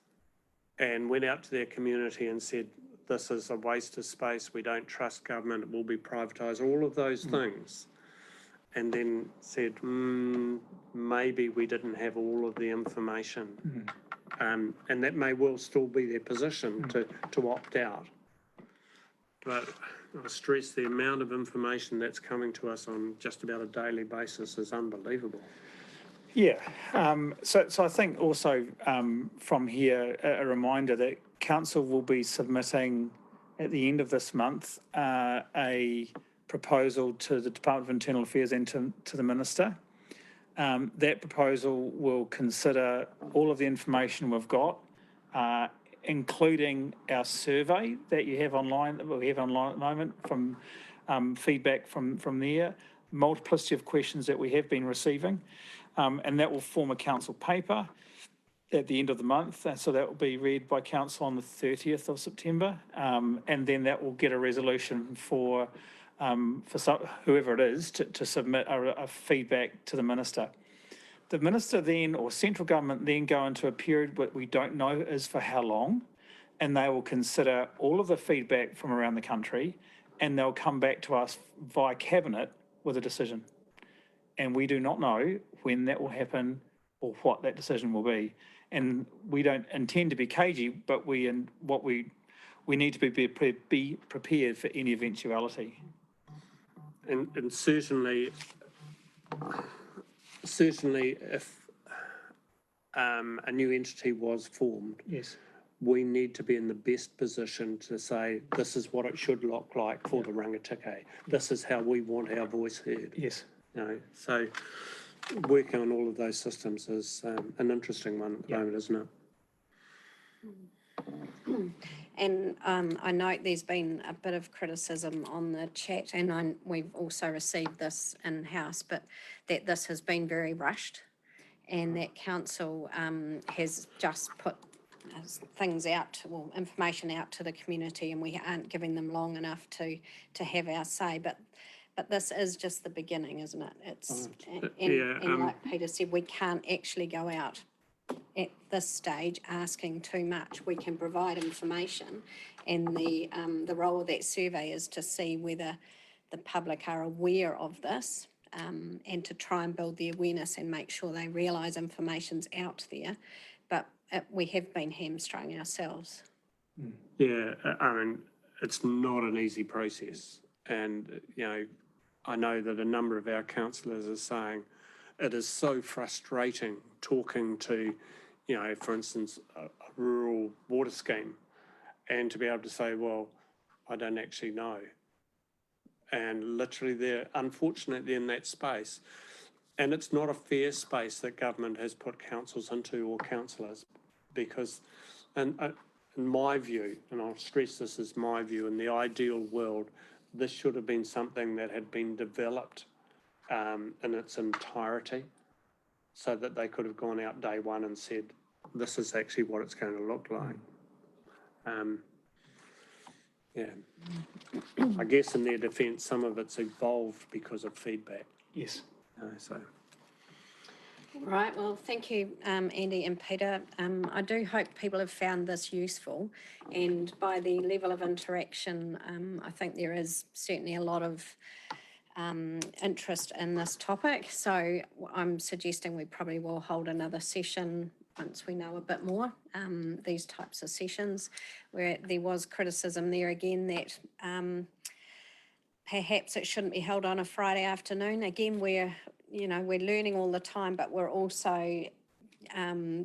and went out to their community and said, this is a waste of space, we don't trust government, it will be privatised, all of those things. And then said, maybe we didn't have all of the information. And that may well still be their position to opt out. But I stress the amount of information that's coming to us on just about a daily basis is unbelievable. Yeah, so I think also from here, a reminder that council will be submitting at the end of this month a proposal to the Department of Internal Affairs and to the Minister. That proposal will consider all of the information we've got, including our survey that you have online, that we have online at the moment, from feedback from there, multiplicity of questions that we have been receiving, and that will form a council paper at the end of the month. And so that will be read by council on the 30th of September, and then that will get a resolution for whoever it is to submit a feedback to the Minister. The Minister then, or central government then, go into a period that we don't know is for how long, and they will consider all of the feedback from around the country, and they'll come back to us via cabinet with a decision. And we do not know when that will happen or what that decision will be. And we don't intend to be cagey, but we need to be prepared for any eventuality. And certainly if a new entity was formed, Yes, we need to be in the best position to say, this is what it should look like for the rangatike. This is how we want our voice heard. Yes. You know, so working on all of those systems is an interesting one at the moment, isn't it? And I note there's been a bit of criticism on the chat, and we've also received this in-house, but that this has been very rushed, and that council has just put things out, well, information out to the community, and we aren't giving them long enough to have our say. But this is just the beginning, isn't it? It's and like Peter said, we can't actually go out at this stage asking too much. We can provide information, and the role of that survey is to see whether the public are aware of this, and to try and build the awareness and make sure they realise information's out there. But we have been hamstrung ourselves. Yeah, I mean, it's not an easy process. And, you know, I know that a number of our councillors are saying it is so frustrating talking to, you know, for instance, a rural water scheme, and to be able to say, well, I don't actually know. And literally they're unfortunately in that space. And it's not a fair space that government has put councils into, or councillors, because in my view, and I'll stress this as my view, in the ideal world, this should have been something that had been developed in its entirety, so that they could have gone out day one and said, this is actually what it's going to look like. Yeah, I guess in their defence, some of it's evolved because of feedback. Yes. So. Right, well, thank you, Andy and Peter. I do hope people have found this useful, and by the level of interaction, I think there is certainly a lot of interest in this topic. So I'm suggesting we probably will hold another session once we know a bit more, these types of sessions, where there was criticism there again that perhaps it shouldn't be held on a Friday afternoon. Again, we're learning all the time, but we're also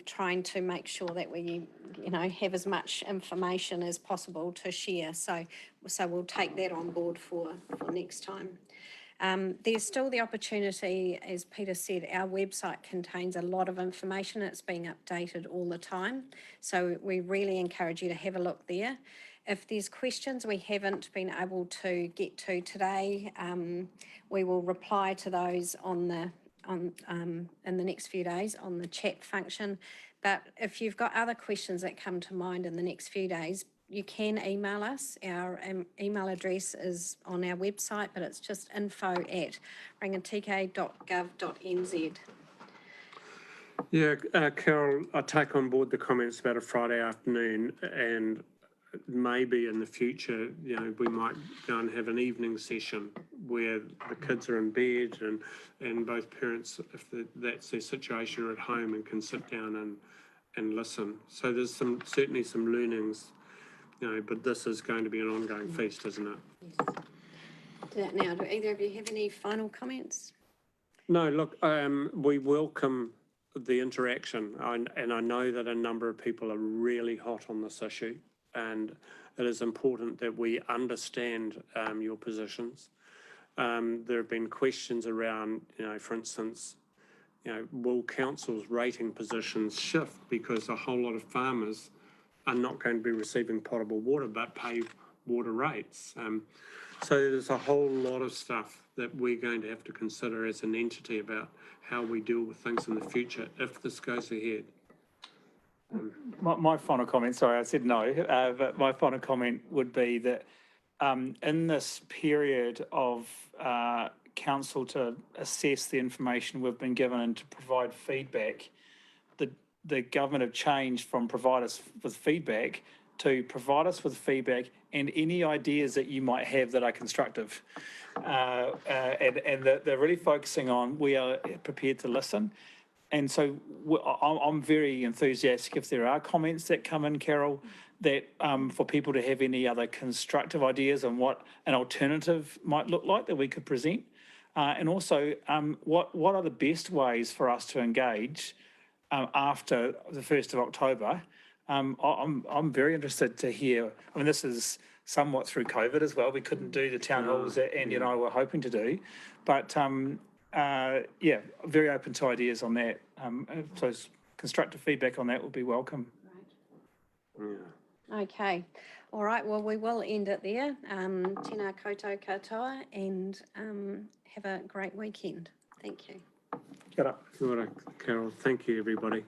trying to make sure that we, have as much information as possible to share. So we'll take that on board for next time. There's still the opportunity, as Peter said, our website contains a lot of information. It's being updated all the time. So we really encourage you to have a look there. If there's questions we haven't been able to get to today, we will reply to those in the next few days on the chat function. But if you've got other questions that come to mind in the next few days, you can email us. Our email address is on our website, but it's just info@rangatike.gov.nz. Yeah, Carol, I take on board the comments about a Friday afternoon, and maybe in the future, we might go and have an evening session where the kids are in bed and both parents, if that's their situation, are at home and can sit down and listen. So there's certainly some learnings, but this is going to be an ongoing feast, isn't it? Yes. Now, do either of you have any final comments? No, look, we welcome the interaction, and I know that a number of people are really hot on this issue, and it is important that we understand your positions. There have been questions around, for instance, will council's rating positions shift because a whole lot of farmers are not going to be receiving potable water but pay water rates. So there's a whole lot of stuff that we're going to have to consider as an entity about how we deal with things in the future if this goes ahead. My final comment, sorry, I said no, but my final comment would be that in this period of council to assess the information we've been given and to provide feedback, the government have changed from provide us with feedback to provide us with feedback and any ideas that you might have that are constructive. And they're really focusing on, we are prepared to listen. And so I'm very enthusiastic if there are comments that come in, Carol, that for people to have any other constructive ideas on what an alternative might look like that we could present. And also, what are the best ways for us to engage after the 1st of October I'm very interested to hear. I mean, this is somewhat through COVID as well. We couldn't do the town halls that Andy and I were hoping to do, but yeah, very open to ideas on that. So constructive feedback on that would be welcome. Yeah. Okay, all right, well, we will end it there. Tēnā koutou katoa, and have a great weekend. Thank you. Get up. Kia ora, Carol. Thank you, everybody.